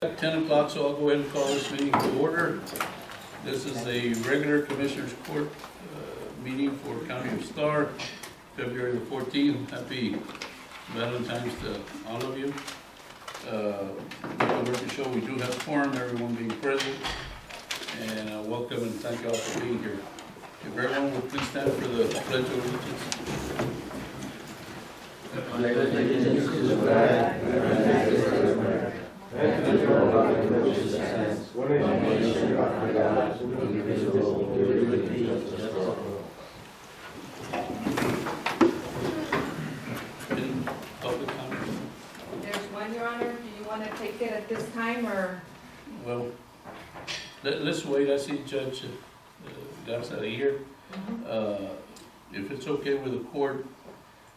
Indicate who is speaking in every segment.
Speaker 1: At 10 o'clock, so I'll go ahead and call this meeting to order. This is a regular Commissioners Court meeting for County of Starr, February the 14th. Happy Valentine's to all of you. We're to show we do have quorum, everyone being present, and welcome and thank you all for being here. If everyone would please stand for the Pledge of Allegiance.
Speaker 2: Allegiance to the flag of the United States of America, and to the republic which stands, one nation under God, indivisible, with liberty and justice for all.
Speaker 1: Any public comment?
Speaker 3: There's one, Your Honor. Do you want to take it at this time, or?
Speaker 1: Well, let's wait. I see Judge Garza here. If it's okay with the court,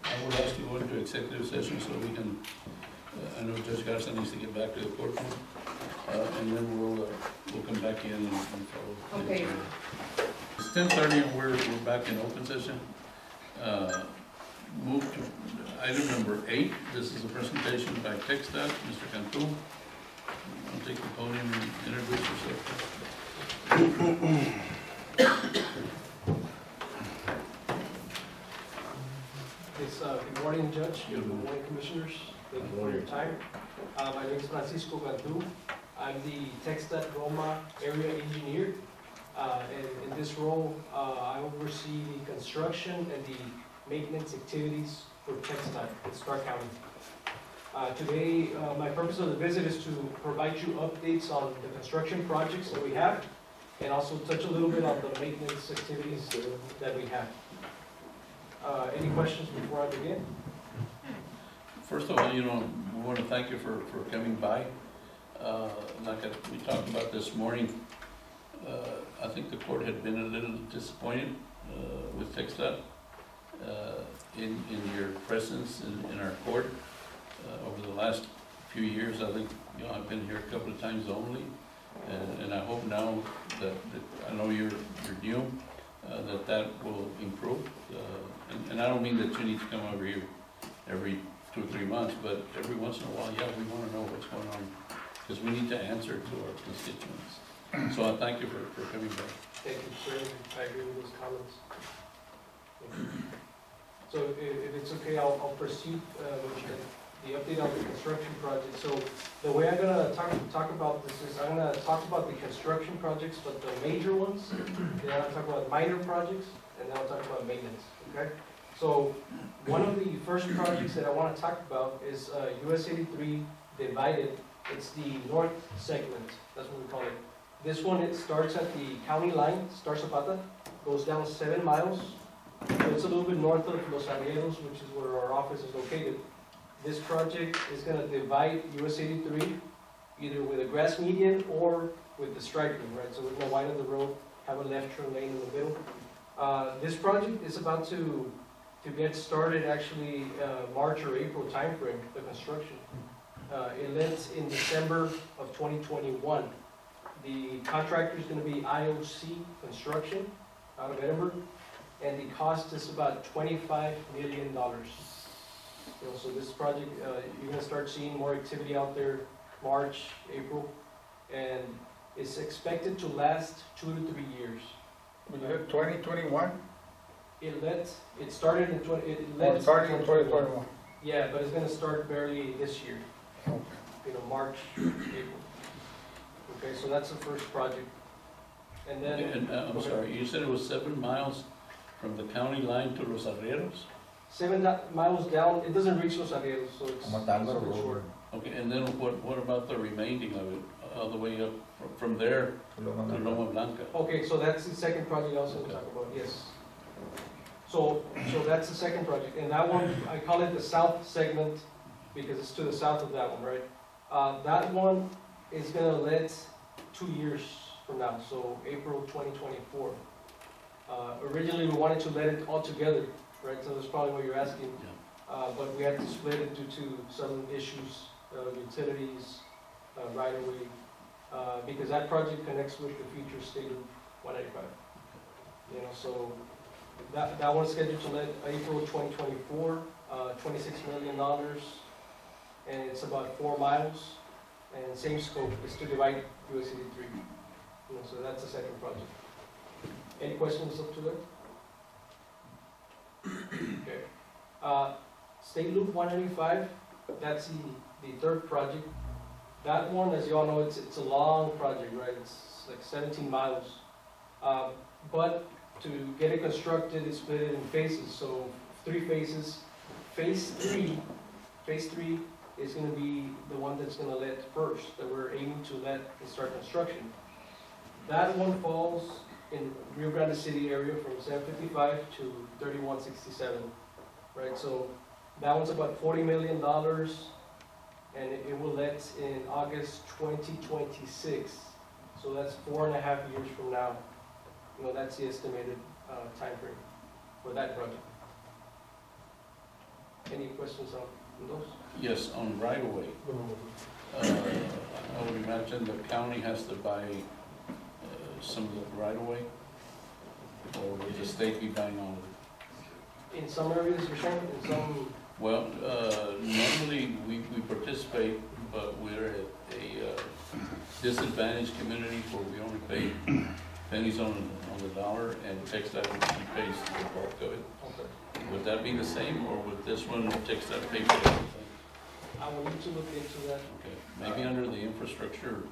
Speaker 1: I would ask to go into executive session so we can, I know Judge Garza needs to get back to the courtroom, and then we'll come back in and follow.
Speaker 3: Okay.
Speaker 1: It's 10:30 and we're back in open session. Move to item number 8. This is a presentation by TechStat, Mr. Cantu. I'll take the podium and introduce yourself.
Speaker 4: Good morning, Judge. Good morning, Commissioners. Thank you for your time. My name is Francisco Cantu. I'm the TechStat Roma area engineer. And in this role, I oversee the construction and the maintenance activities for TechStat in Starr County. Today, my purpose of the visit is to provide you updates on the construction projects that we have, and also touch a little bit on the maintenance activities that we have. Any questions before I begin?
Speaker 1: First of all, we want to thank you for coming by. Like we talked about this morning, I think the court had been a little disappointed with TechStat in your presence in our court over the last few years. I think I've been here a couple of times only, and I hope now that I know you're new, that will improve. And I don't mean that you need to come over here every 2 or 3 months, but every once in a while, we want to know what's going on, because we need to answer to our constituents. So I thank you for coming back.
Speaker 4: Thank you, sir. I agree with those comments. Thank you. So if it's okay, I'll proceed with the update on the construction project. So the way I'm gonna talk about this is I'm gonna talk about the construction projects, but the major ones, then I'll talk about minor projects, and then I'll talk about maintenance, okay? So one of the first projects that I wanna talk about is US 83 divided. It's the north segment, that's what we call it. This one, it starts at the county line, Starr Zapata, goes down 7 miles. So it's a little bit north of Los Arrieros, which is where our office is located. This project is going to divide US 83 either with a grass median or with the striping, right? So we're going to widen the road, have a left turn lane in the middle. This project is about to get started actually March or April timeframe, the construction. It ends in December of 2021. The contractor is going to be IOC Construction out of Edinburgh, and the cost is about $25 million. So this project, you're going to start seeing more activity out there March, April, and it's expected to last 2 to 3 years.
Speaker 5: We had 2021?
Speaker 4: It started in 2021.
Speaker 5: Starting in 2021.
Speaker 4: Yeah, but it's going to start barely this year.
Speaker 5: Okay.
Speaker 4: March, April. Okay, so that's the first project. And then...
Speaker 1: And I'm sorry, you said it was 7 miles from the county line to Los Arrieros?
Speaker 4: 7 miles down, it doesn't reach Los Arrieros, so it's something short.
Speaker 1: Okay, and then what about the remaining of it, all the way up from there to Loma Blanca?
Speaker 4: Okay, so that's the second project I was going to talk about, yes. So that's the second project, and that one, I call it the south segment because it's to the south of that one, right? That one is going to let 2 years from now, so April 2024. Originally, we wanted to let it all together, right? So that's probably what you're asking.
Speaker 1: Yeah.
Speaker 4: But we had to split it due to some issues, utilities, right away, because that project connects with the future state of 195. So that one's scheduled to let April 2024, $26 million, and it's about 4 miles. And same scope, is to divide US 83. You know, so that's the second project. Any questions up to that? Okay. State Loop 185, that's the third project. That one, as you all know, it's a long project, right? It's like 17 miles. But to get it constructed, it's split in phases, so 3 phases. Phase three is gonna be the one that's gonna let first, that we're aiming to let and start construction. That one falls in Rio Grande City area from 755 to 3167, right? So that one's about $40 million, and it will let in August 2026. So that's 4.5 years from now. You know, that's the estimated time frame for that project. Any questions on those?
Speaker 1: Yes, on right of way. I would imagine the county has to buy some of the right of way, or would the state be buying all of it?
Speaker 4: In some areas, you're saying, in some,
Speaker 1: Well, normally we participate, but we're a disadvantaged community where we only pay pennies on the dollar, and TxDOT pays the bulk of it.
Speaker 4: okay.
Speaker 1: Would that be the same, or would this one TxDOT pay for everything?
Speaker 4: I will need to look into that.
Speaker 1: Okay, maybe under the infrastructure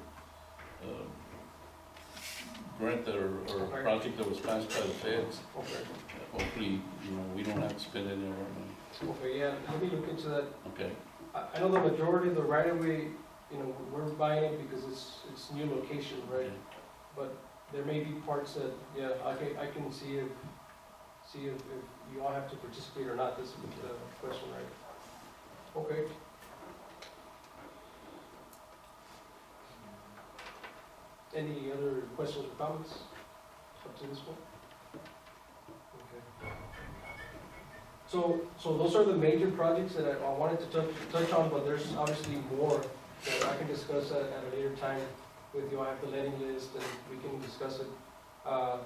Speaker 1: grant or
Speaker 4: Okay.
Speaker 1: project that was passed by the feds,
Speaker 4: Okay.
Speaker 1: hopefully, we don't have to spend any of our money.
Speaker 4: Okay, yeah, let me look into that.
Speaker 1: Okay,
Speaker 4: I know the majority of the right of way, we're buying it because it's new location, right? But there may be parts that, yeah, I can see if you all have to participate or not. This is the question, right? Okay. Any other questions or comments up to this point? Okay. So those are the major projects that I wanted to touch on, but there's obviously more that I can discuss at a later time with you. I have the letting list and we can discuss it. But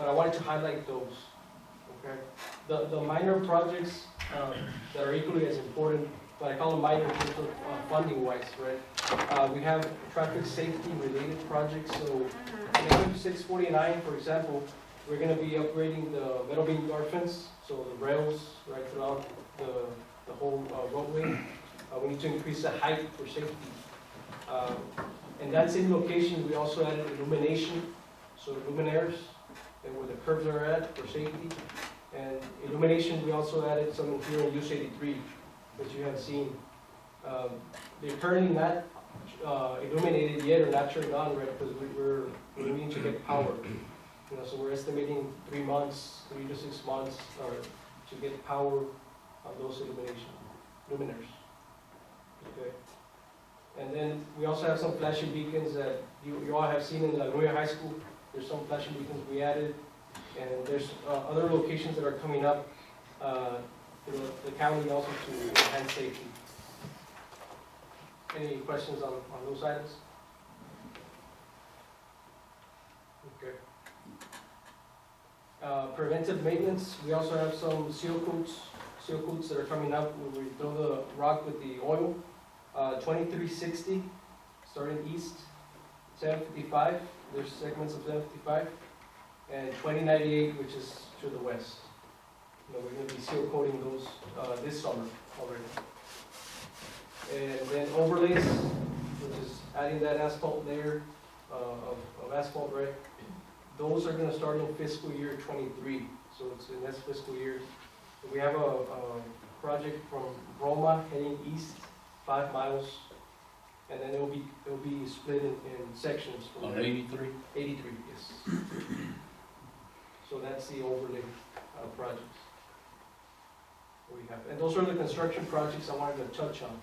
Speaker 4: I wanted to highlight those, okay? The minor projects that are equally as important, but I call them minor in terms of funding wise, right? We have traffic safety related projects, so in FF 649, for example, we're gonna be upgrading the metal beam guard fence, so the rails right throughout the whole roadway. We need to increase the height for safety. In that same location, we also added illumination, so luminaires, and where the curbs are at for safety. And illumination, we also added some here in US 83, which you have seen. They're currently not illuminated yet or not turned on, right, because we're needing to get power. So we're estimating 3 months, 3 to 6 months, to get power on those luminaires. Okay. And then we also have some flashing beacons that you all have seen in La Jolla High School. There's some flashing beacons we added, and there's other locations that are coming up. The county also to enhance safety. Any questions on those items? Okay. Preventive maintenance, we also have some seal coats that are coming up when we throw the rock with the oil. 2360, starting east, 755, there's segments of 755, and 2098, which is to the west. We're going to be seal coating those this summer already. And then overlays, which is adding that asphalt layer of asphalt, right? Those are going to start in fiscal year 23, so it's in this fiscal year. We have a project from Roma heading east, 5 miles, and then it will be split in sections. From
Speaker 1: on 83?
Speaker 4: 83, yes. So that's the overlay projects we have. And those are the construction projects I wanted to touch on,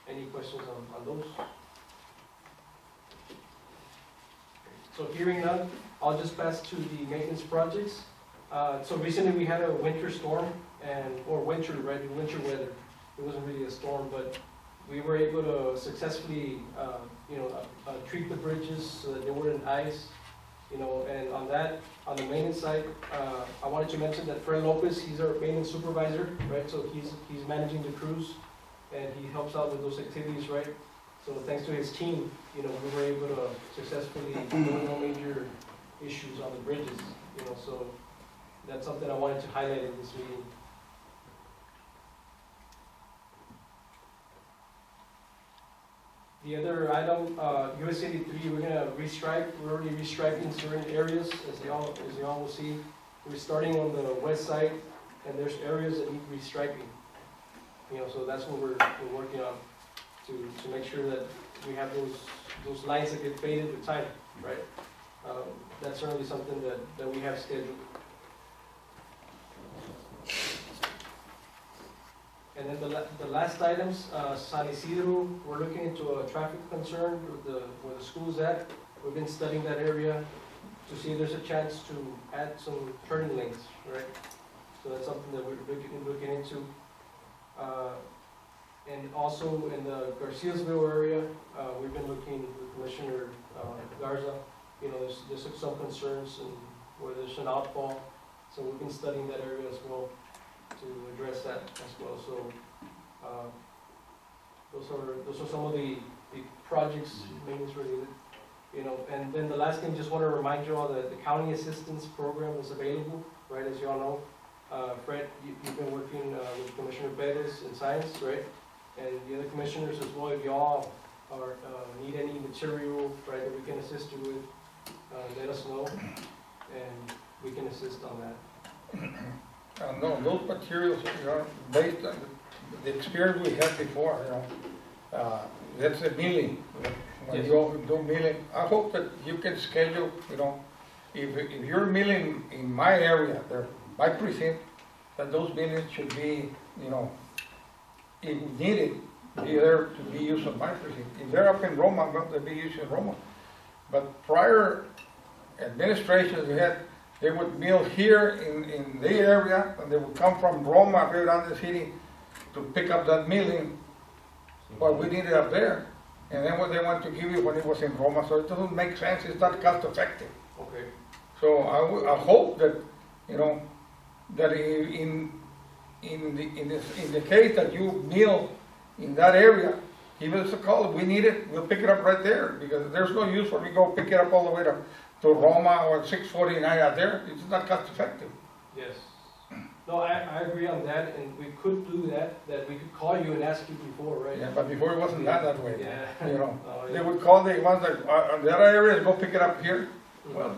Speaker 4: Any questions on those? So hearing none, I'll just pass to the maintenance projects. So recently we had a winter storm, winter weather. It wasn't really a storm, but we were able to successfully, treat the bridges so that they weren't ice. And on the maintenance side, I wanted to mention that Fred Lopez, he's our maintenance supervisor, right? So he's managing the crews, and he helps out with those activities, right? So thanks to his team, we were able to successfully no major issues on the bridges, so that's something I wanted to highlight in this meeting. The other item, US 83, we're gonna restripe. We're already restriping certain areas, as y'all will see. We're starting on the west side, and there's areas that need restriping. So that's what we're working on to make sure that we have those lines that get faded with time, right? That's certainly something that we have scheduled. And then the last items, San Isidro, we're looking into a traffic concern where the school's at. We've been studying that area to see if there's a chance to add some turning lanes, right? So that's something that we're looking into. And also in the Garciasville area, we've been looking with Commissioner Garza. There's some concerns and where there's an outfall. So we've been studying that area as well to address that as well. So those are some of the projects, maintenance related. And then the last thing, just want to remind you all that the county assistance program is available, right? As you all know, Fred, you've been working with Commissioner Perez in science, right? And the other commissioners as well. If y'all need any material, right, that we can assist you with, let us know, and we can assist on that.
Speaker 5: No, those materials are based on the experience we had before, that's a milling. When
Speaker 4: Yes.
Speaker 5: you do milling, I hope that you can schedule, if you're milling in my area, my precinct, that those millings should be, if needed, be there to be used in my precinct. If they're up in Roma, well, they'll be used in Roma. But prior administrations we had, they would mill here in the area, and they would come from Roma right down the city to pick up that milling, what we needed up there. And then what they want to give you when it was in Roma, so it doesn't make sense, it's not cost effective.
Speaker 4: Okay.
Speaker 5: So I hope that, that in the case that you mill in that area, give us a call. If we need it, we'll pick it up right there, because there's no use for me to go pick it up all the way to Roma or 649 out there. It's not cost effective.
Speaker 4: Yes. No, I agree on that, and we could do that we could call you and ask you before, right?
Speaker 5: Yeah, but before it wasn't done that way.
Speaker 4: Yeah. Oh,
Speaker 5: They
Speaker 4: yeah.
Speaker 5: would call the ones that are in the other areas, go pick it up here. Well,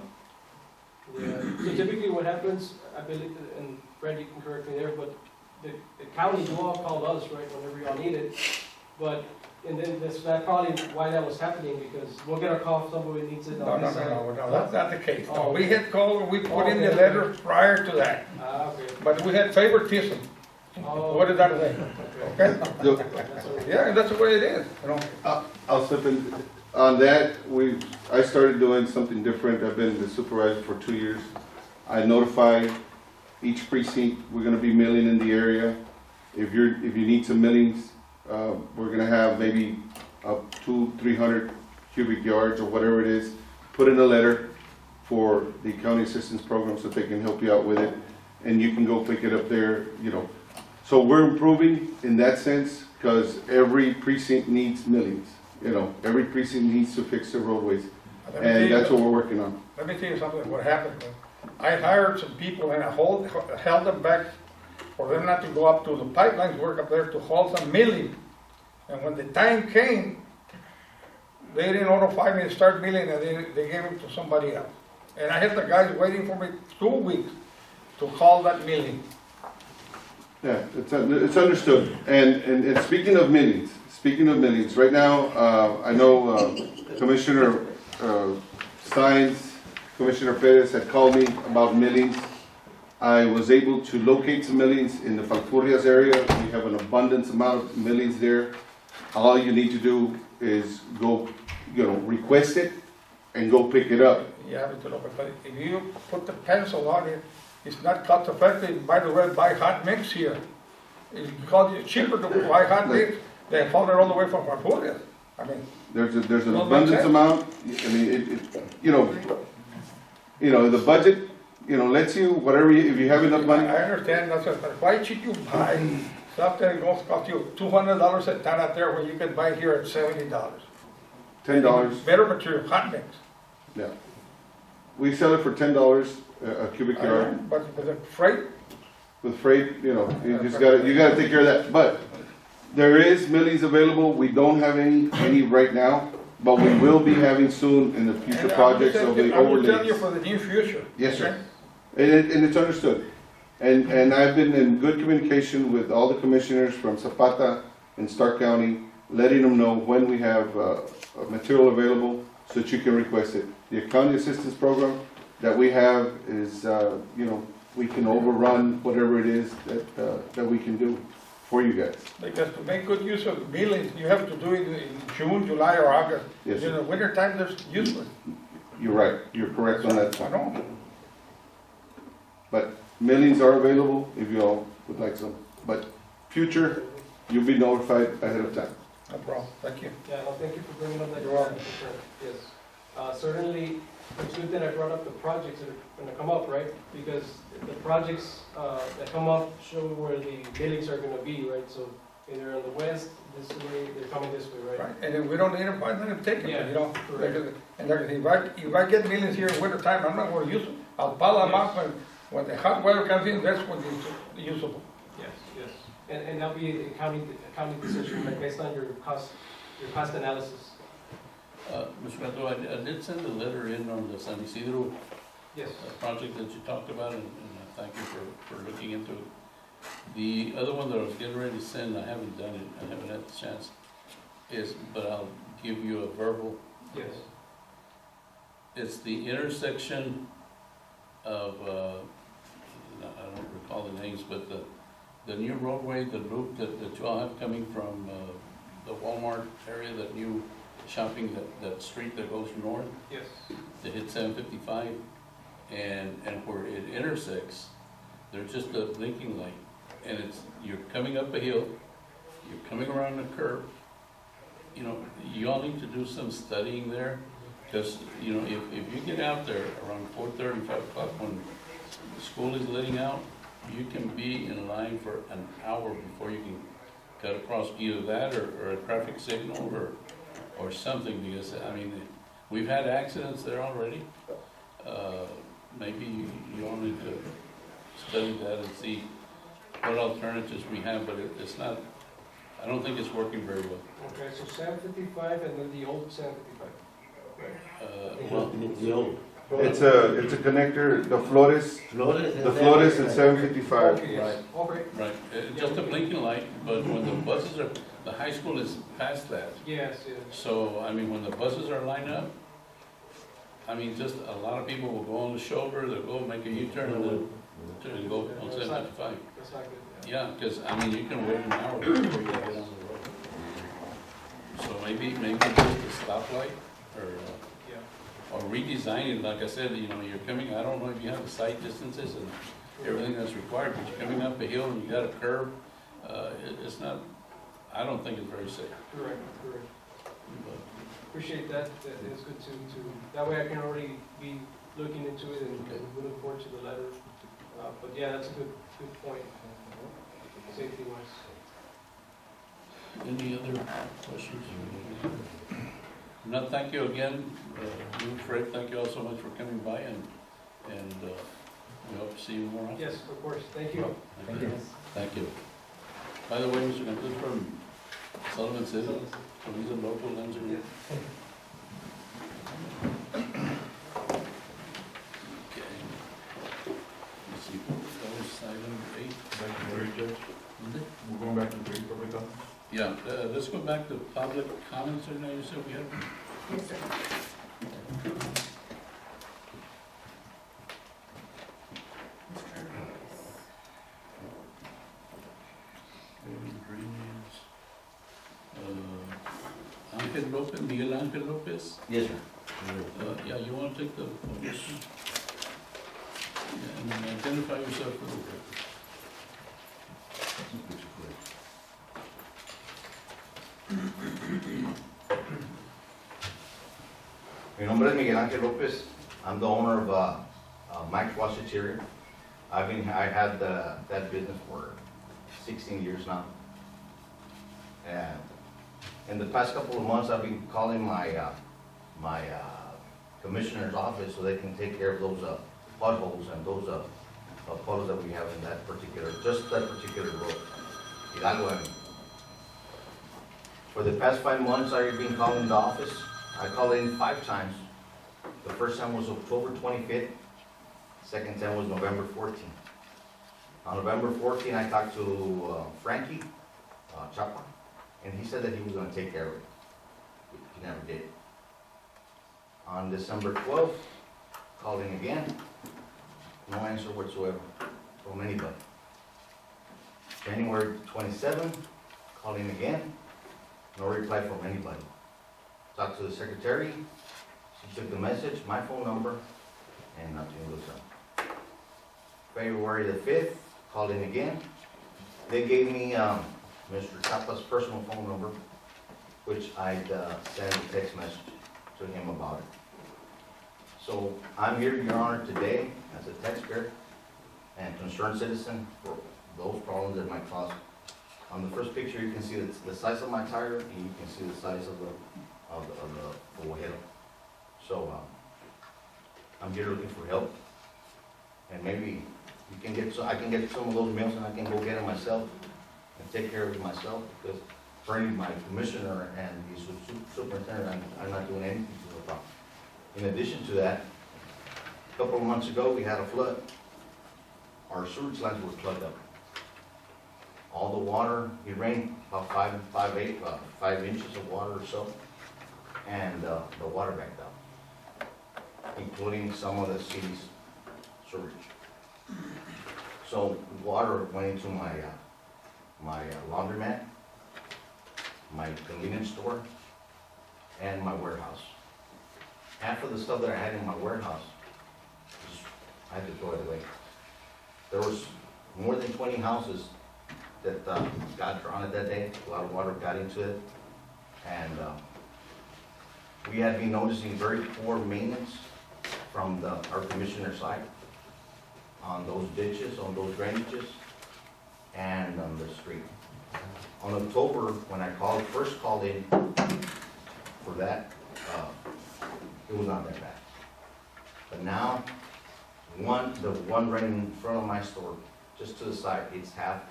Speaker 4: Yeah, so typically what happens, I believe, and Fred, you can correct me there, but the county, you all called us, right, whenever y'all need it. But, and then that's probably why that was happening, because we'll get a call if somebody needs it
Speaker 5: no,
Speaker 4: on this side.
Speaker 5: no, that's not the case. No,
Speaker 4: Oh.
Speaker 5: we had called, we put in the
Speaker 4: Okay.
Speaker 5: letter prior to that,
Speaker 4: Okay.
Speaker 5: but we had favoritism.
Speaker 4: Oh.
Speaker 5: What is that way?
Speaker 4: Okay.
Speaker 5: Okay?
Speaker 2: Look,
Speaker 4: That's all right.
Speaker 5: Yeah, that's the way it is,
Speaker 2: I'll slip in. On that, I started doing something different. I've been the supervisor for 2 years. I notify each precinct, we're gonna be milling in the area. If you need some millings, we're gonna have maybe up to 300 cubic yards or whatever it is. Put in a letter for the county assistance program so they can help you out with it. And you can go pick it up there, So we're improving in that sense, because every precinct needs millings. Every precinct needs to fix their roadways, and that's what we're working on.
Speaker 5: Let me tell you something, what happened. I hired some people and I held them back for them not to go up to the pipelines, work up there to haul some milling. And when the time came, they didn't notify me to start milling, and they gave it to somebody else. And I had the guys waiting for me 2 weeks to haul that milling.
Speaker 2: Yeah, it's understood. And speaking of millings, right now, I know Commissioner Steins, Commissioner Perez had called me about millings. I was able to locate some millings in the Falfurrias area. We have an abundance amount of millings there. All you need to do is go, request it and go pick it up.
Speaker 5: You have to look at it. If you put the pencil on it, it's not cost effective. By the way, buy hot mix here. It's because it's cheaper to buy hot mix than haul it all the way from Falfurrias. I mean,
Speaker 2: There's an
Speaker 5: Well,
Speaker 2: abundance
Speaker 5: makes sense.
Speaker 2: amount. I mean, the budget, lets you, whatever, if you have enough money.
Speaker 5: I understand, that's just, but why should you buy stuff that is going to cost you $200 a ton out there when you can buy here at $70.
Speaker 2: $10.
Speaker 5: Better material, hot mix.
Speaker 2: Yeah. We sell it for $10 a cubic yard.
Speaker 5: But with the freight,
Speaker 2: With freight, you know, you gotta take care of that. But there is millings available. We don't have any right now, but we will be having soon in the future
Speaker 5: and
Speaker 2: projects of the
Speaker 5: I will tell you
Speaker 2: overlays.
Speaker 5: for the near future.
Speaker 2: Yes, sir. And it's understood. And I've been in good communication with all the commissioners from Zapata and Starr County, letting them know when we have material available so that you can request it. The county assistance program that we have is, you know, we can overrun whatever it is that we can do for you guys.
Speaker 5: Because to make good use of millings, you have to do it in June, July, or August.
Speaker 2: Yes,
Speaker 5: In
Speaker 2: sir.
Speaker 5: the winter time, there's useless.
Speaker 2: You're right. You're correct on that.
Speaker 5: I know.
Speaker 2: But millings are available if you all would like some. But future, you'll be notified ahead of time.
Speaker 5: No problem. Thank you.
Speaker 4: Yeah, no, thank you for bringing up that.
Speaker 5: You're welcome.
Speaker 4: concern. Yes. Certainly, it's good that I brought up the projects that are gonna come up, right? Because the projects, that come up show where the millings are gonna be, right? So either on the west, this way, they're coming this way, right?
Speaker 5: Right, and if we don't need them, let them take them,
Speaker 4: Yeah,
Speaker 5: you know?
Speaker 4: correct.
Speaker 5: And if I get millions here in winter time, I'm not gonna use them. I'll pile them up when the hot weather comes in, that's when it's usable.
Speaker 4: Yes, yes. And that'll be a county decision, right, based on your cost analysis.
Speaker 1: Mr. Beto, I did send a letter in on the San Isidro
Speaker 4: Yes.
Speaker 1: project that you talked about, and I thank you for looking into it. The other one that I was getting ready to send, I haven't done it, I haven't had the chance, but I'll give you a verbal.
Speaker 4: Yes.
Speaker 1: It's the intersection of, I don't recall the names, but the new roadway, the loop that you all have coming from the Walmart area, that new shopping, that street that goes north,
Speaker 4: Yes.
Speaker 1: to hit 755, and where it intersects, there's just a blinking light, and you're coming up a hill, you're coming around a curve. You know, you all need to do some studying there, because, you know, if you get out there around 4:30, 5 o'clock, when the school is letting out, you can be in line for an hour before you can cut across either that or a traffic signal or something, because, I mean, we've had accidents there already. Maybe you all need to study that and see what alternatives we have, but it's not, I don't think it's working very well.
Speaker 4: Okay, so 755 and then the old 755.
Speaker 1: Well,
Speaker 6: The old
Speaker 2: It's a connector, the Flores and 755.
Speaker 4: Okay, yes. Okay.
Speaker 1: right, just a blinking light, but when the buses are, the high school is past that.
Speaker 4: Yes, yes.
Speaker 1: So, I mean, when the buses are lined up, I mean, just a lot of people will go on the shoulder, they'll go make a U-turn and then go on 755.
Speaker 4: That's not good.
Speaker 1: Yeah, because, I mean, you can wait an hour before you get on the road. So maybe just a stoplight, or redesign it, like I said, you know, you're coming, I don't know if you have the sight distances and everything that's required, but you're coming up a hill and you got a curve, it's not, I don't think it's very safe.
Speaker 4: Correct. Appreciate that. That is good to, that way I can already be looking into it and we look forward to the letter. But yeah, that's a good point, safety wise.
Speaker 1: Any other questions? No, thank you again, you, Fred, thank you all so much for coming by, and we hope to see you more often.
Speaker 4: Yes, of course. Thank you.
Speaker 1: Thank you. Thank you. By the way, Mr. Gonzalez from Sullivan City, so he's a local engineer. Okay. Let's see, that was item 8.
Speaker 7: Back to three, Judge. We're going back to three, public comment?
Speaker 1: Yeah, let's go back to public comments, or now you said we have.
Speaker 3: Yes, sir.
Speaker 1: Ángel López, Miguel Ángel López.
Speaker 6: Yes, sir.
Speaker 1: Yeah, you want to take the podium? Yeah, and identify yourself for the record.
Speaker 8: Mi nombre es Miguel Ángel López. I'm the owner of Mike's Wash Interior. I had that business for 16 years now. And in the past couple of months, I've been calling my commissioner's office so they can take care of those potholes and those puddles that we have in that particular road. Hidalgo Avenue. For the past 5 months, I've been calling the office. I called in 5 times. The first time was October 25th. Second time was November 14th. On November 14th, I talked to Frankie Chapa, and he said that he was going to take care of it. He never did. On December 12th, calling again, no answer whatsoever from anybody. January 27th, calling again, no reply from anybody. Talked to the secretary, she took the message, my phone number, and nothing was done. February the 5th, called in again. They gave me Mr. Chapa's personal phone number, which I'd sent a text message to him about it. So I'm here, Your Honor, today as a taxpayer and concerned citizen for those problems that might cause. On the first picture, you can see the size of my tire, and you can see the size of the ojero. So I'm here looking for help, and maybe you can get I can get some of those meals, and I can go get them myself and take care of it myself, because Bernie, my commissioner, and the superintendent, I'm not doing anything to the problem. In addition to that, a couple of months ago, we had a flood. Our sewage lines were plugged up. All the water, it rained about 5 inches of water or so, and the water backed up, including some of the city's sewage. So water went into my laundromat, my convenience store, and my warehouse. Half of the stuff that I had in my warehouse, I had to throw it away. There was more than 20 houses that got drawn at that day. A lot of water got into it. And we had been noticing very poor maintenance from our commissioner's side on those ditches, on those drainages, and on the street. On October, when I first called in for that, it was not that bad. But now, the one right in front of my store, just to the side, it's half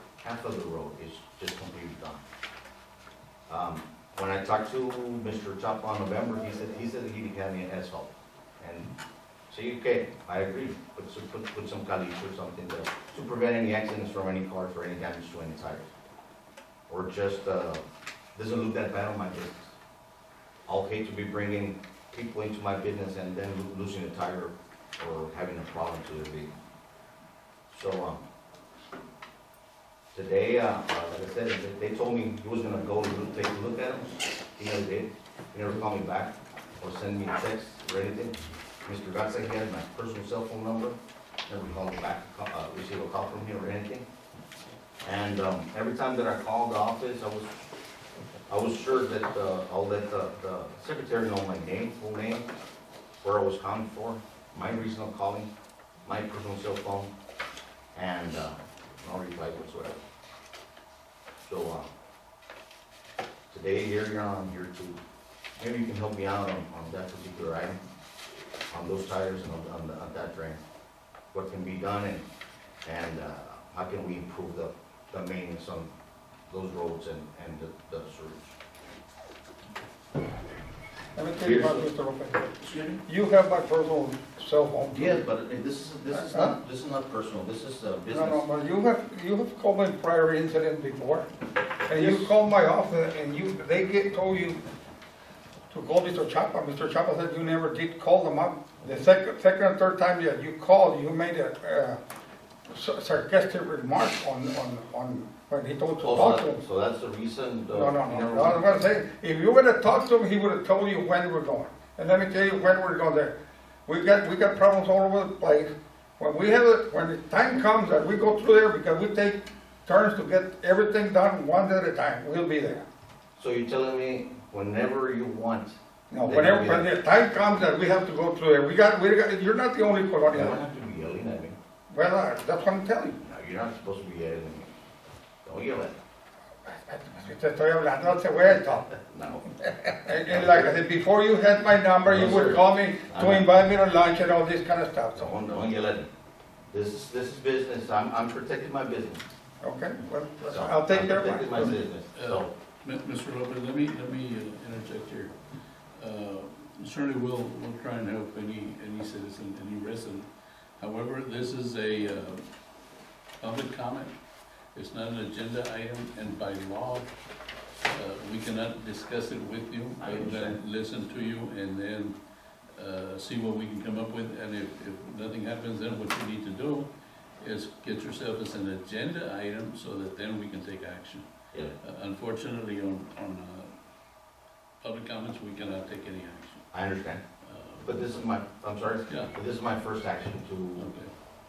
Speaker 8: of the road is just completely gone. When I talked to Mr. Chapa in November, he said that he had me asphalt. And say, okay, I agree, put some caliche or something to prevent any accidents from any cars or any damage to any tires. Or just doesn't look that bad on my business. I'll hate to be bringing people into my business and then losing a tire or having a problem to their vehicle. So today, like I said, they told me he was going to go and take a look at them. He never did. He never called me back or sent me a text or anything. Mr. Gatsa, he had my personal cell phone number. Never called me back, received a call from him or anything. And every time that I called the office, I was sure that I'll let the secretary know my name, full name, where I was calling for, my reason of calling, my personal cell phone, and no reply whatsoever. So today, here I'm here to, maybe you can help me out on that particular item, on those tires and on that drain. What can be done and how can we improve the maintenance on those roads and the sewage.
Speaker 5: Let me tell you about Mr. Lopez. You have my personal cell phone.
Speaker 8: Yes, but this is not personal. This is business.
Speaker 5: No, but you have called me prior incident before, and you called my office, and they told you to call Mr. Chapa. Mr. Chapa said you never did call them up. The second and third time that you called, you made a sarcastic remark on when he told to talk to him.
Speaker 8: So that's the reason.
Speaker 5: No. I was going to say, if you would have talked to him, he would have told you when we're going. And let me tell you when we're going there. We got problems all over the place. When the time comes that we go through there, because we take turns to get everything done one at a time, we'll be there.
Speaker 8: So you're telling me whenever you want?
Speaker 5: No, when the time comes that we have to go through there, we got. You're not the only
Speaker 8: You
Speaker 5: colonia.
Speaker 8: don't have to be yelling at me.
Speaker 5: Well, that's what I'm telling you.
Speaker 8: No, you're not supposed to be yelling at me. Don't yell at me.
Speaker 5: Si te estoy hablando hace vuelto.
Speaker 8: No.
Speaker 5: And like I said, before you had my number, you
Speaker 8: No,
Speaker 5: would
Speaker 8: sir.
Speaker 5: call me to invite me to lunch and all this kind of stuff, so.
Speaker 8: Don't yell at me. This is business. I'm protecting my business.
Speaker 5: Okay, well,
Speaker 8: So,
Speaker 5: I'll take care
Speaker 8: I'm protecting my
Speaker 5: of it.
Speaker 8: business, so.
Speaker 1: Mr. Lopez, let me interject here. Certainly we'll try and help any citizen, any resident. However, this is a public comment. It's not an agenda item, and by law, we cannot discuss it with you.
Speaker 8: I
Speaker 1: Other than
Speaker 8: understand.
Speaker 1: listen to you and then see what we can come up with. And if nothing happens, then what you need to do is get yourself as an agenda item so that then we can take action.
Speaker 8: Yeah.
Speaker 1: Unfortunately, on public comments, we cannot take any action.
Speaker 8: I understand.
Speaker 1: Uh,
Speaker 8: But this is my, I'm sorry,
Speaker 1: Yeah,
Speaker 8: but this is my first action
Speaker 1: okay,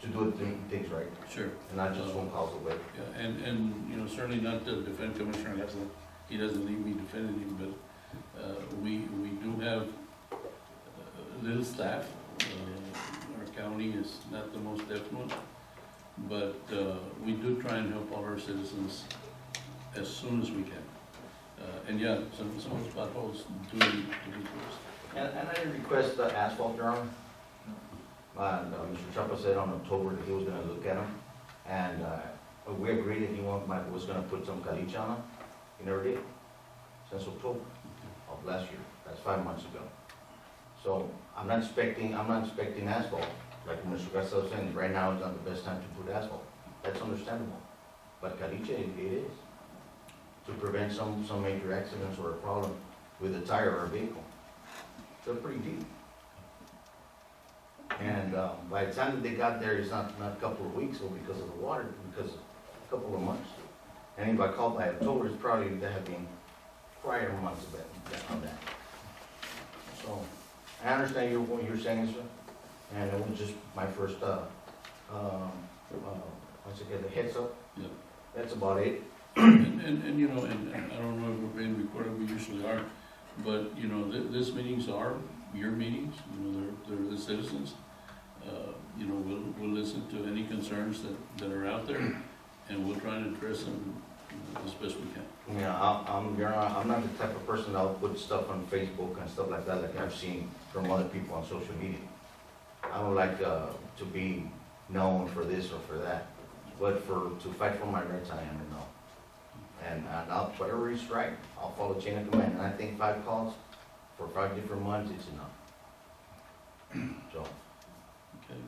Speaker 8: to do things right,
Speaker 1: sure.
Speaker 8: and not just phone calls away.
Speaker 1: Yeah, and, you know, certainly not to defend Commissioner Garza, he doesn't need me defending him, but we do have little staff. Our county is not the most affluent, but we do try and help all our citizens as soon as we can. And yeah, some of those potholes do need to be fixed.
Speaker 8: And I didn't request the asphalt, Your Honor. Mr. Chapa said on October that he was gonna look at them, and we agreed that he was gonna put some caliche on them. He never did, since October of last year. That's 5 months ago. So I'm not expecting asphalt, like Mr. Garza was saying, right now is not the best time to put asphalt. That's understandable, but caliche, it is, to prevent some major accidents or a problem with a tire or a vehicle. They're pretty deep. And by the time that they got there, it's not a couple of weeks, or because of the water, because a couple of months. And if I called by October, it's probably there have been prior months of that, on that. So, I understand what you're saying, sir, and it was just my first, once again, the heads up.
Speaker 1: Yeah.
Speaker 8: That's about it.
Speaker 1: And, you know, and I don't know if we're being recorded, we usually are, but, you know, these meetings are your meetings, you know, they're the citizens. You know, we'll listen to any concerns that are out there, and we'll try and address them as best we can.
Speaker 8: Yeah, I'm not the type of person that'll put stuff on Facebook and stuff like that, like I've seen from other people on social media. I don't like to be known for this or for that, but to fight for my rights, I am no. And I'll, whatever is right, I'll follow chain of command, and I think 5 calls for 5 different months is enough. So,
Speaker 1: Okay.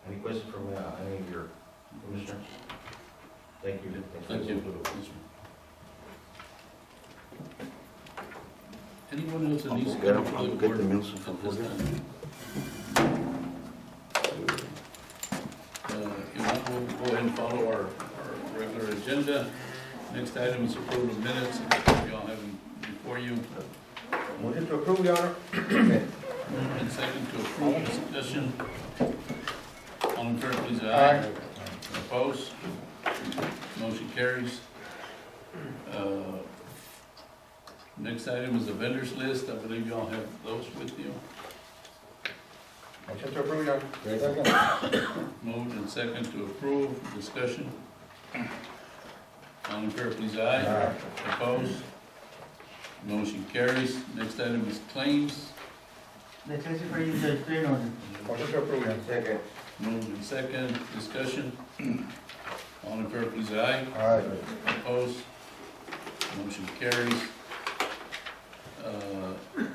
Speaker 8: any questions from any of your commissioners? Thank you.
Speaker 1: Thank you. Yes, sir. Anyone else that needs to come before the board at this time? If not, we'll go ahead and follow our regular agenda. Next item is approval of minutes. You all have them before you.
Speaker 5: Motion to approve, Your Honor.
Speaker 1: Moved and second to approve. Discussion. All in favor, please, aye. Opposed? Motion carries. Next item is the vendors list. I believe you all have those with you.
Speaker 5: Motion to approve, Your Honor. Second.
Speaker 1: Moved and second to approve. Discussion. All in favor, please, aye.
Speaker 5: Aye.
Speaker 1: Opposed? Motion carries. Next item is claims.
Speaker 2: Next item for you is the claim order.
Speaker 5: Motion to approve, Your Honor. Second.
Speaker 1: Moved and second. Discussion. All in favor, please, aye.
Speaker 5: Aye.
Speaker 1: Opposed? Motion carries.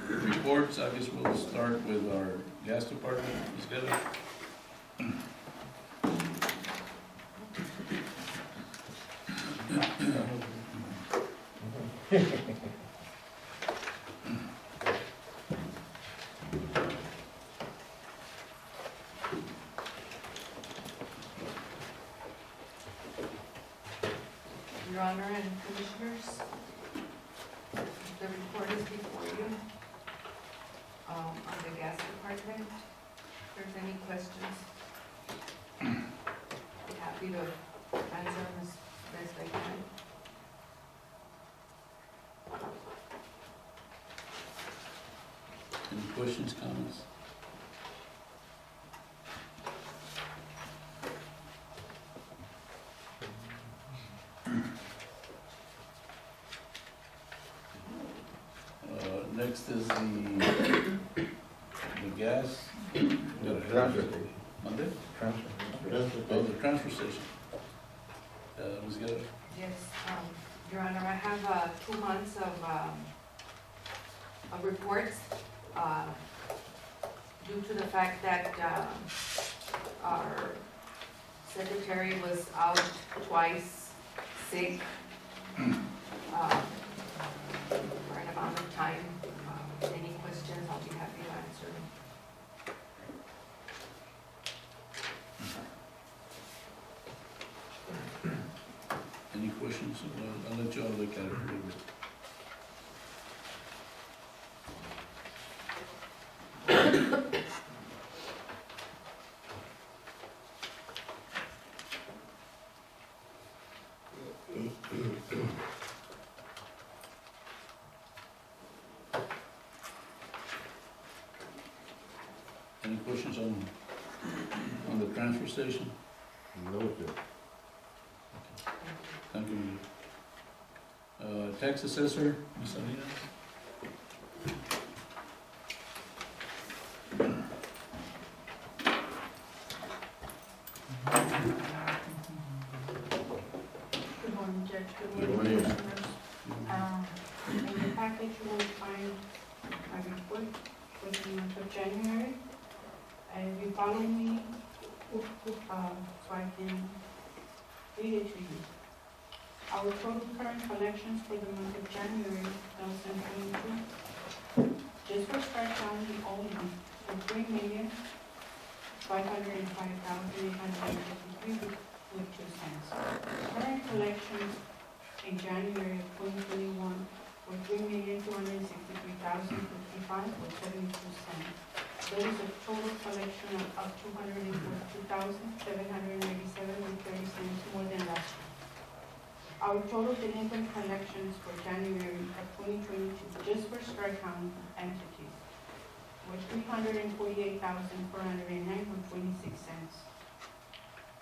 Speaker 1: Reports, I guess we'll start with our gas department. Ms. Guerra.
Speaker 3: Your Honor and Commissioners, the report is before you on the gas department. If there's any questions, be happy to answer them as best I can.
Speaker 1: Any questions, comments? Next is the gas.
Speaker 5: Transfer station.
Speaker 1: Monday?
Speaker 5: Transfer.
Speaker 1: Oh, the transfer station. Ms. Guerra?
Speaker 3: Yes, Your Honor, I have 2 months of reports due to the fact that our secretary was out twice, sick, for an amount of time. Any questions, I'll be happy to answer.
Speaker 1: Any questions? I'll let you all look at it a little bit. Any questions on the transfer station?
Speaker 2: No, sir.
Speaker 1: Thank you. Tax assessor, Ms. Salinas?
Speaker 6: Good morning, Judge. Good
Speaker 2: Good
Speaker 6: morning,
Speaker 2: morning.
Speaker 6: Commissioners. In the package, you will find my report for the month of January. And if you follow me, so I can read it to you. Our total current collections for the month of January 2022, just for Starr County only, for $3,505,853 with 2 cents. Current collections in January of 2021 were $3,263,055 with 72 cents. There was a total collection of $242,787 with 30 cents more than last year. Our total delinquent collections for January of 2022, just for Starr County entities, was $348,409 with 26 cents.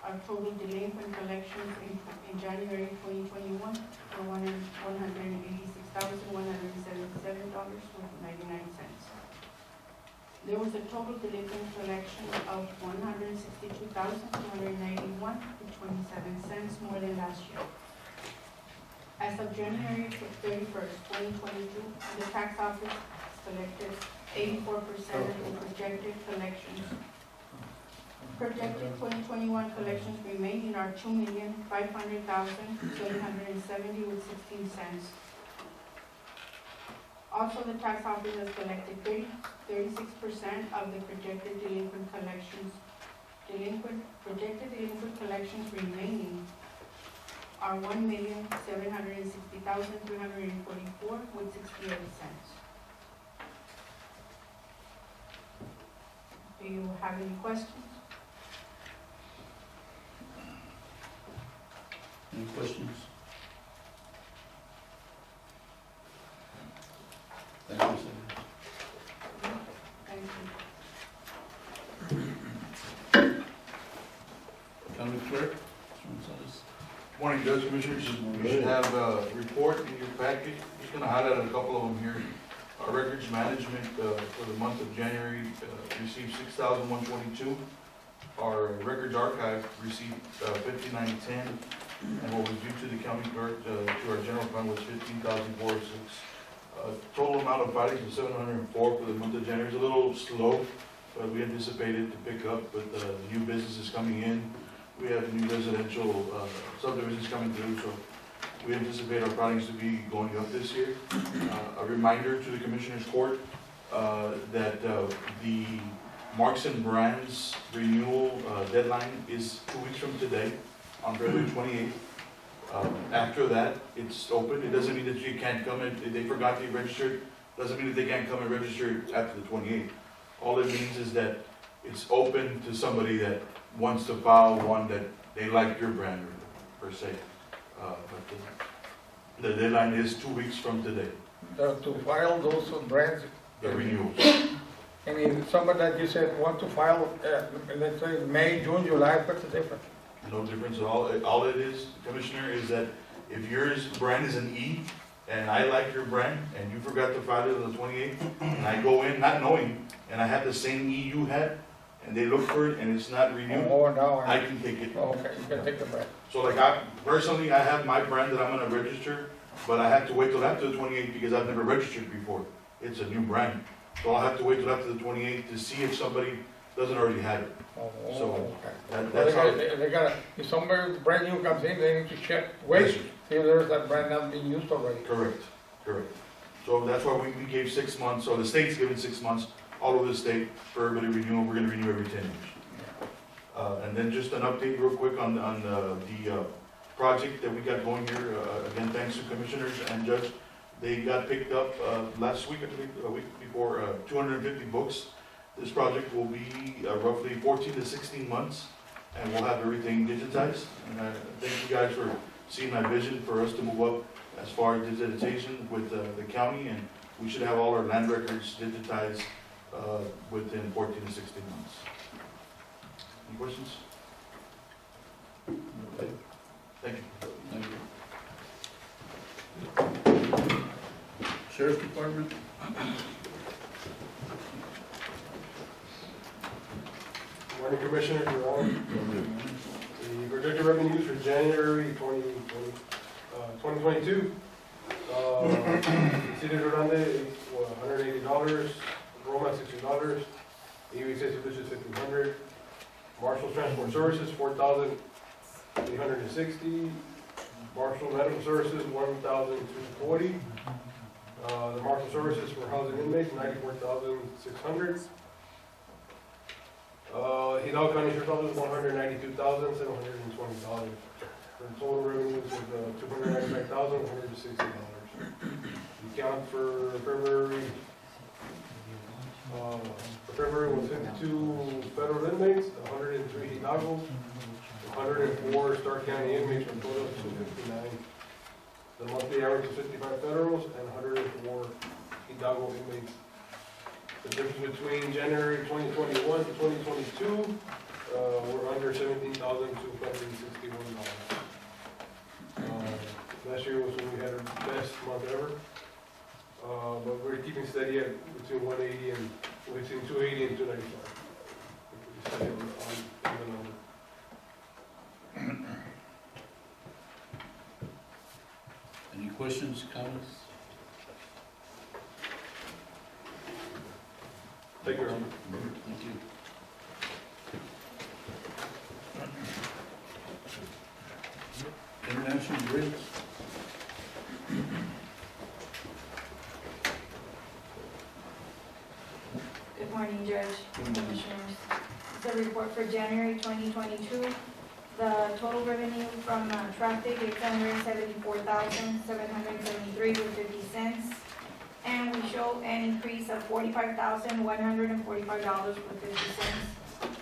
Speaker 6: Our total delinquent collections in January 2021 were $186,177 with 99 cents. There was a total delinquent collection of $162,291 with 27 cents more than last year. As of January 31st, 2022, the tax office collected 84% of the projected collections. Projected 2021 collections remaining are $2,500,770 with 16 cents. Also, the tax office has collected 36% of the projected delinquent collections. Projected delinquent collections remaining are $1,760,344 with 68 cents. Do you have any questions?
Speaker 1: Any questions? Thank you, Senator.
Speaker 6: Thank you.
Speaker 1: County Clerk, Mr. Gonzalez.
Speaker 7: Morning, Judge, Commissioners. You should have a report in your packet. Just gonna highlight a couple of them here. Our records management for the month of January received 6,122. Our records archive received 5,910. And what was due to the county clerk to our general fund was 15,406. Total amount of filings was 704 for the month of January. It's a little slow, but we anticipated to pick up with new businesses coming in. We have new residential subdivisions coming through, so we anticipate our filings to be going up this year. A reminder to the Commissioners Court that the Markson Brands renewal deadline is 2 weeks from today, on February 28th. After that, it's open. It doesn't mean that you can't come in. If they forgot to register, doesn't mean that they can't come and register after the 28th. All it means is that it's open to somebody that wants to file one that they like your brand per se. But the deadline is 2 weeks from today,
Speaker 5: To file those brands.
Speaker 7: the renewals.
Speaker 5: And if somebody that you said want to file, let's say May, June, July, what's the difference?
Speaker 7: No difference at all. All it is, Commissioner, is that if yours brand is an E and I like your brand, and you forgot to file it on the 28th, and I go in not knowing, and I have the same E you had, and they look for it, and it's not renewed,
Speaker 5: Oh, no,
Speaker 7: I can take it.
Speaker 5: oh, okay, you can take the brand.
Speaker 7: So like personally, I have my brand that I'm gonna register, but I have to wait till after the 28th because I've never registered before. It's a new brand. So I'll have to wait till after the 28th to see if somebody doesn't already have it.
Speaker 5: Oh,
Speaker 7: So,
Speaker 5: okay.
Speaker 7: That's how,
Speaker 5: They gotta, if somebody brand new comes in, they need to check, wait, see if there's that brand not being used already.
Speaker 7: correct. So that's why we gave 6 months, so the state's given 6 months, all over the state, for everybody renewal, we're gonna renew every 10 years. And then just an update real quick on the project that we got going here. Again, thanks to commissioners and judge. They got picked up last week, I believe, a week before, 250 books. This project will be roughly 14 to 16 months, and we'll have everything digitized. And I thank you guys for seeing my vision for us to move up as far as digitization with the county, and we should have all our land records digitized within 14 to 16 months. Any questions?
Speaker 1: Okay,
Speaker 7: Thank you.
Speaker 1: thank you. Sheriff's Department?
Speaker 2: Morning, Commissioner, Your Honor. The projected revenues for January 2022. City of Grande, $180, Roma, $60, EV Solutions, $1,500, Marshall Transport Services, $4,860, Marshall Medical Services, $1,240, the Marshall Services for Housing Inmates, $94,600, Hidalgo County Sheriff's Office, $192,720. For total revenues of $299,160. The count for February was 52 federal inmates, 103 Hidalgos, 104 Starr County inmates, for a total of 259. The monthly average is 55 federals and 104 Hidalgo inmates. The difference between January 2021 to 2022, we're under $17,261. Last year was when we had our best month ever, but we're keeping steady at between 180 and between 280 and 295. We're steady on the number.
Speaker 1: Any questions, comments?
Speaker 2: Thank you, Your Honor.
Speaker 1: Thank you. International Bridge?
Speaker 9: Good morning, Judge, Commissioners. The report for January 2022, the total revenue from traffic is $174,773.50. And we show an increase of $45,145.50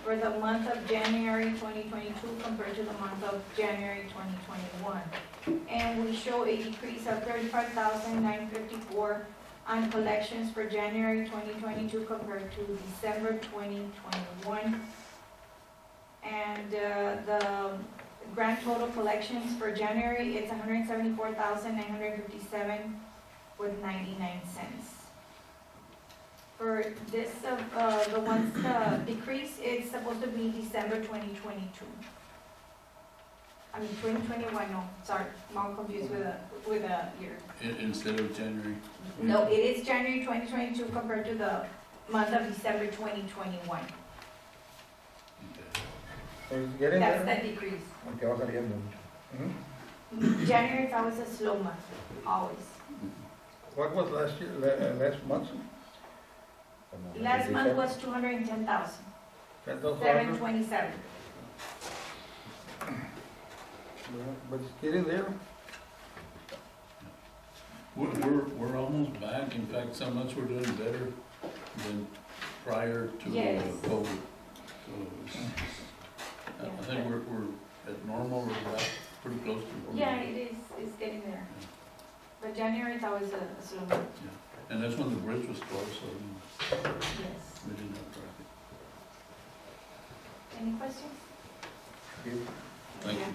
Speaker 9: for the month of January 2022 compared to the month of January 2021. And we show a decrease of $35,954 on collections for January 2022 compared to December 2021. And the grand total collections for January, it's $174,957 with 99 cents. For this, the ones decrease, it's supposed to be December 2022. I mean 2021, no, sorry, I'm all confused with a year.
Speaker 1: Instead of January?
Speaker 9: No, it is January 2022 compared to the month of December 2021.
Speaker 5: So it's getting
Speaker 9: That's
Speaker 5: there?
Speaker 9: the decrease.
Speaker 5: Okay, va saliendo.
Speaker 9: January is always a slow month, always.
Speaker 5: What was last year, last month?
Speaker 9: Last month was 210,000,
Speaker 5: 10,000?
Speaker 9: 727.
Speaker 5: But it's getting there.
Speaker 1: We're almost back. In fact, some months we're doing better than prior to
Speaker 9: Yes.
Speaker 1: COVID. So I think we're at normal, we're back pretty close to normal.
Speaker 9: Yeah, it is, it's getting there. But January is always a slow month,
Speaker 1: And that's when the bridge was closed, so
Speaker 9: yes.
Speaker 1: we didn't have traffic.
Speaker 9: Any questions?
Speaker 1: Thank you.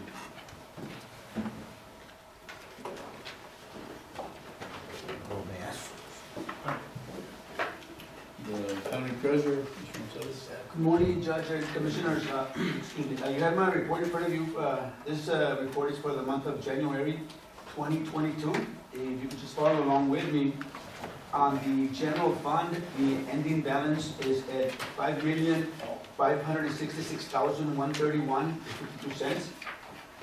Speaker 1: County Treasurer, Mr. Gonzalez.
Speaker 10: Good morning, Judge and Commissioners. Excuse me. You have my report in front of you. This report is for the month of January 2022. If you could just follow along with me. On the general fund, the ending balance is at $5,566,131.52.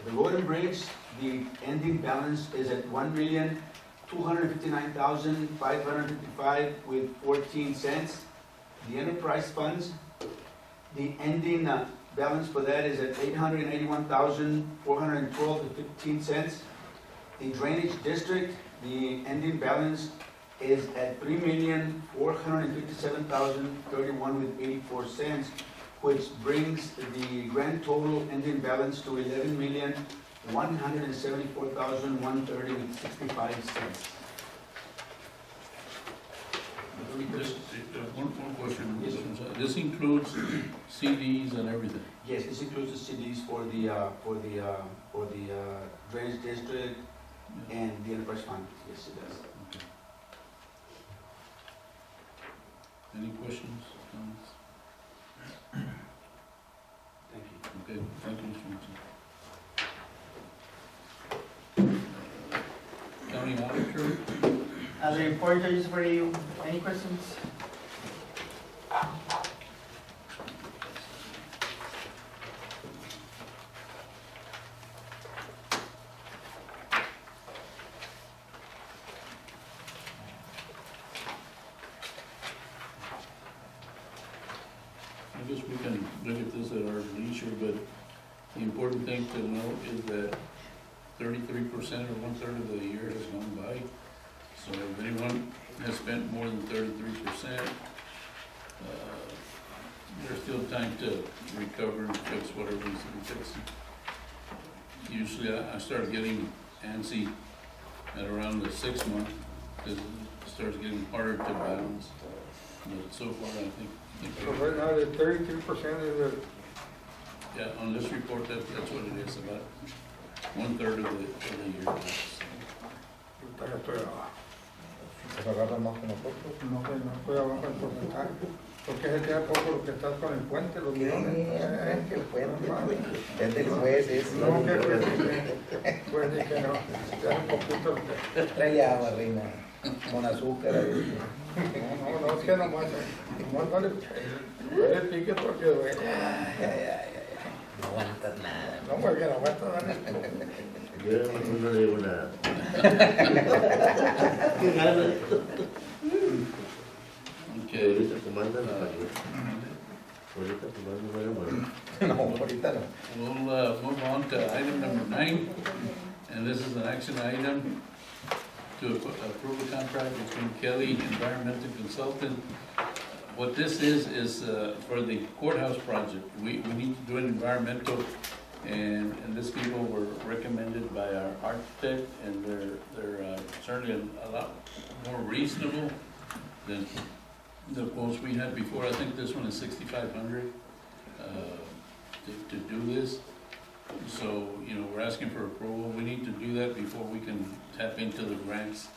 Speaker 10: The road and bridge, the ending balance is at $1,259,555.14. The enterprise funds, the ending balance for that is at $881,412.15. The drainage district, the ending balance is at $3,457,031.84, which brings the grand total ending balance to $11,174,130.65.
Speaker 1: One question. This includes CDs and everything?
Speaker 10: Yes, this includes the CDs for the drainage district and the enterprise fund. Yes, it does.
Speaker 1: Okay. Any questions, comments?
Speaker 10: Thank you.
Speaker 1: Okay, thank you, Mr. Johnson. County Auditor,
Speaker 2: The report is for you. Any questions?
Speaker 1: I guess we can look at this at our leisure, but the important thing to note is that 33% or 1/3 of the year has gone by. So if anyone has spent more than 33%, there's still time to recover and fix whatever needs to be fixed. Usually I start getting antsy at around the 6th month, because it starts getting harder to balance. But so far, I think
Speaker 5: So right now, the 33% is the,
Speaker 1: yeah, on this report, that's what it is, about 1/3 of the year.
Speaker 5: se agarra más que nosotros, no estoy abajo del porcentaje. Porque se queda poco lo que estás con el puente, los millones.
Speaker 2: Que el puente es del juez ese.
Speaker 5: No, que pues ni que no, ya un poquito.
Speaker 2: Trae agua, reina, con azúcar.
Speaker 5: No, es que nomás no le pique porque duele.
Speaker 2: No aguantas nada.
Speaker 5: No, porque no aguanta nada.
Speaker 11: Yo no le digo nada. Qué ganas.
Speaker 1: Okay.
Speaker 11: Ahorita comandan la pared. Ahorita comandan la pared.
Speaker 2: No, ahorita no.
Speaker 1: We'll move on to item number 9, and this is an action item to approve a contract between Kelly Environmental Consultant. What this is for the courthouse project. We need to do an environmental, and these people were recommended by our architect, and they're certainly a lot more reasonable than the quotes we had before. I think this one is $6,500 to do this. So, we're asking for approval. We need to do that before we can tap into the grants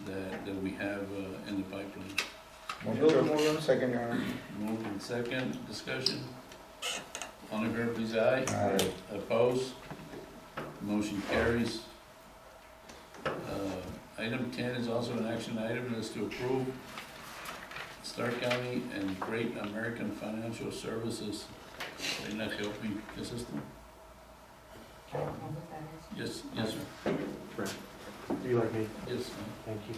Speaker 1: that we have in the pipeline.
Speaker 5: Move second, Your Honor.
Speaker 1: Moved in second, discussion. All in favor, please, aye.
Speaker 2: Aye.
Speaker 1: Opposed? Motion carries. Item 10 is also an action item, and is to approve Starr County and Great American Financial Services. They're not helping the system.
Speaker 3: I don't know what that is.
Speaker 1: Yes, sir.
Speaker 11: Do you like me?
Speaker 1: Yes,
Speaker 11: Thank you.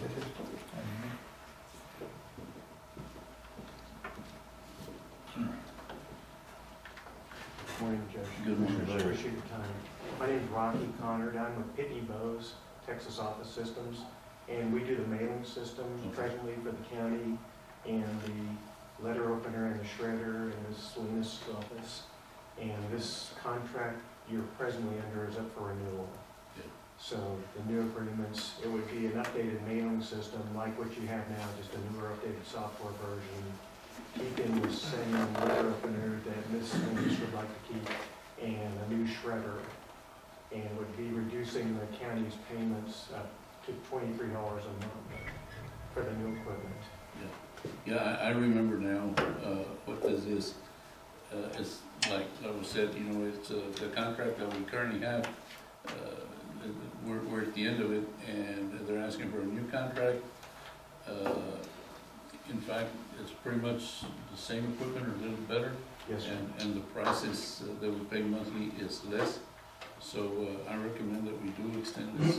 Speaker 11: Morning, Judge.
Speaker 1: Good morning.
Speaker 11: Appreciate your time. My name's Rocky Conard. I'm with Pitney Bowes, Texas Office Systems, and we do the mailing system presently for the county, and the letter opener and the shredder in Ms. Salinas' office. And this contract you're presently under is up for renewal.
Speaker 1: Yeah.
Speaker 11: So the new agreements, it would be an updated mailing system like what you have now, just a newer updated software version, keeping the same letter opener that Ms. Salinas would like to keep, and a new shredder, and would be reducing the county's payments up to $23 a month for the new equipment.
Speaker 1: Yeah. Yeah, I remember now, what this is. It's like I was said, you know, it's, the contract that we currently have, we're at the end of it, and they're asking for a new contract. In fact, it's pretty much the same equipment or a little better,
Speaker 11: Yes, sir.
Speaker 1: and the prices that we pay monthly is less. So, I recommend that we do extend this.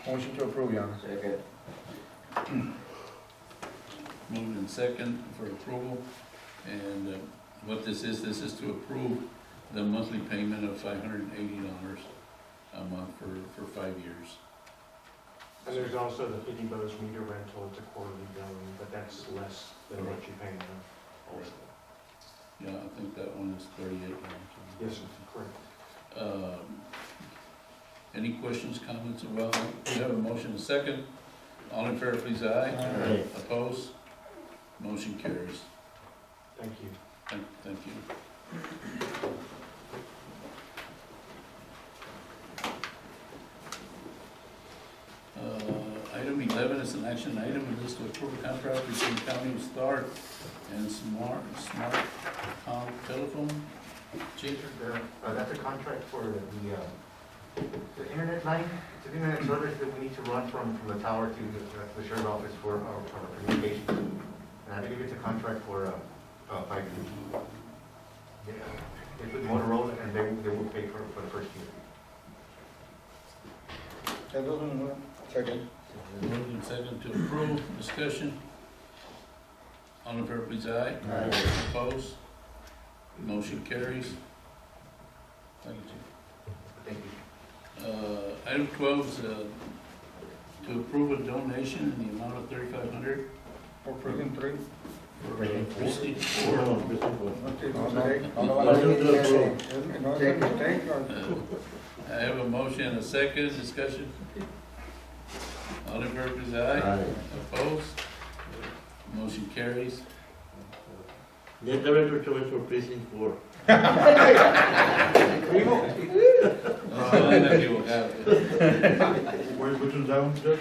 Speaker 5: Motion to approve, Your Honor.
Speaker 2: Second.
Speaker 1: Moved in second for approval, and what this is to approve the monthly payment of $580 a month for 5 years.
Speaker 11: And there's also the Pitney Bowes meter rental, it's a quarterly billing, but that's less than what you pay now also.
Speaker 1: Yeah, I think that one is $38.
Speaker 11: Yes, sir, correct.
Speaker 1: Any questions, comments? Well, we have a motion and a second. All in favor, please, aye.
Speaker 2: Aye.
Speaker 1: Opposed? Motion carries.
Speaker 11: Thank you.
Speaker 1: Thank you. Item 11 is an action item, and this is to approve a contract between the County of Starr and Smart Telephone. Chief?
Speaker 8: That's a contract for the internet line. It's an internet service that we need to run from the tower to the sheriff's office for our communications. And I believe it's a contract for 5 years. Yeah, it's with Motorola, and they will pay for the first year.
Speaker 5: Second.
Speaker 1: Moved and second to approve. Discussion. All in favor, please, aye.
Speaker 2: Aye.
Speaker 1: Opposed? Motion carries. Thank you, Chief.
Speaker 8: Thank you.
Speaker 1: Item 12 is to approve a donation in the amount of $3,500
Speaker 5: For precinct 3.
Speaker 1: for precinct 4.
Speaker 2: No, Precinct 4.
Speaker 5: Motion to approve. No, it's a mistake, or?
Speaker 1: I have a motion and a second. Discussion. All in favor, please, aye.
Speaker 2: Aye.
Speaker 1: Opposed? Motion carries.
Speaker 2: Get the record choice for Precinct 4.
Speaker 7: Which one's that one, Judge?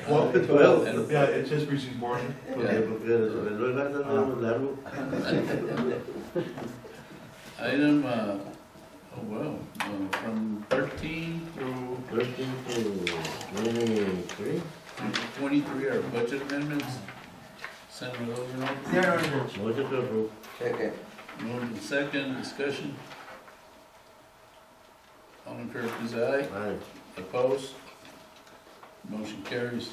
Speaker 2: Well,
Speaker 7: Yeah, it says precinct 4.
Speaker 2: porque lo ganan más largo.
Speaker 1: Item, from 13 through
Speaker 2: 13 to 23.
Speaker 1: 23 are budget amendments. Senator Rosenau.
Speaker 2: Motion to approve. Second.
Speaker 1: Moved in second, discussion. All in favor, please, aye.
Speaker 2: Aye.
Speaker 1: Opposed? Motion carries.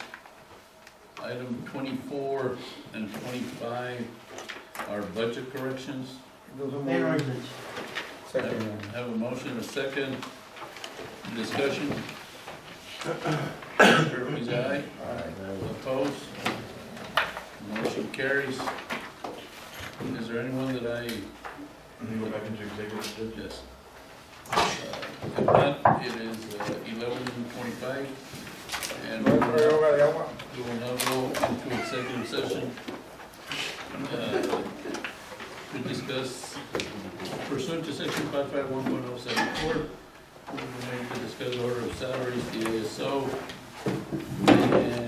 Speaker 1: Item 24 and 25 are budget corrections.
Speaker 5: Those are more. Second, Your Honor.
Speaker 1: Have a motion, a second, discussion. All in favor, please, aye. Opposed? Motion carries. Is there anyone that I,
Speaker 7: Let me go back into executive.
Speaker 1: yes? If not, it is 11:25, and we will now go into executive session to discuss pursuant to section 551.074, we will need to discuss order of salaries, the ASO, and